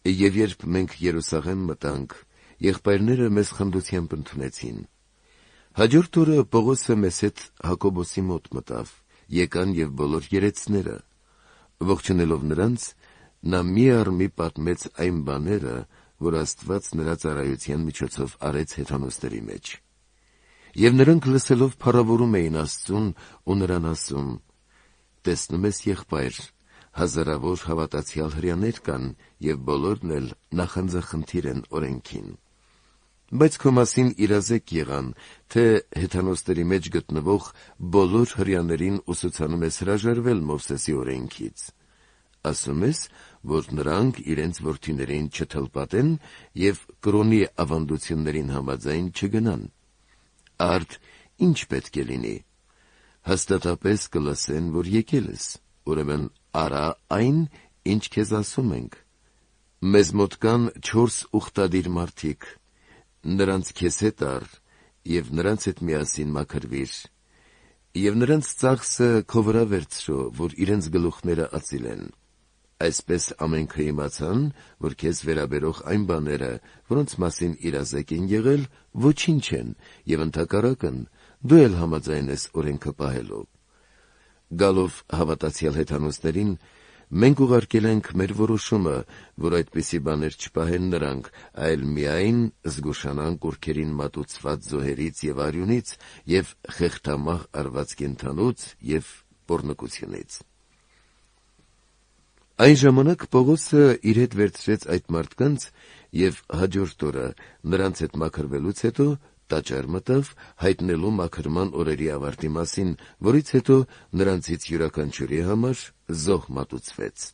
Եվ երբ մենք Երուսաղեմ մտանք, եղբայրները մեզ խնդությամբ ընդունեցին։ Հաջորդ օրը Պողոսը մեզ հետ Հակոբոսի մոտ մտավ, եկան և բոլոր երեցները։ Ողջունելով նրանց, նա մի առ մի պատմեց այն բաները, որ Աստված նրա ծառայության միջոցով արեց հեթանոսների մեջ։ Եվ նրանք լսելով փառավորում էին Աստծուն ու նրան ասում. «Տեսնում ես, եղբայր, հազարավոր հավատացյալ հրեաներ կան, և բոլորն էլ նախանձախնդիր են օրենքին։ Բայց քո մասին իրազեկ եղան, թե հեթանոսների մեջ գտնվող բոլոր հրեաներին ուսուցանում ես հրաժարվել Մովսեսի օրենքից։ Ասում ես, որ նրանք իրենց որդիներին չթլպատեն և կրոնի ավանդություններին համաձայն չգնան։ Արդ ի՞նչ պետք է լինի։ Հաստատապես կլսեն, որ եկել ես, ուրեմն արա այն, ինչ քեզ ասում ենք։ Մեզ մոտ կան 4 ուխտադիր մարդիկ, նրանց քեզ հետ առ և նրանց հետ միասին մաքրվիր, և նրանց ծախսը քո վրա վերցրու, որ իրենց գլուխները ածիլեն։ Այսպես ամենքը իմացան, որ քեզ վերաբերող այն բաները, որոնց մասին իրազեկ են եղել, ոչինչ են, և ընդհակառակն դու էլ համաձայն ես օրենքը պահելու։ Գալով հավատացյալ հեթանոսներին, մենք ուղարկել ենք մեր որոշումը, որ այդպիսի բաներ չպահեն նրանք, այլ միայն զգուշանան կուռքերին մատուցված զոհերից և արյունից և խեղդամահ արված կենդանուց և պոռնկությունից»։ Այն ժամանակ Պողոսը իր հետ վերցրեց այդ մարդկանց և հաջորդ օրը նրանց հետ մաքրվելուց հետո տաճար մտավ, հայտնելու մաքրման օրերի ավարտի մասին, որից հետո նրանցից յուրաքանչյուրի համար զոհ մատուցվեց։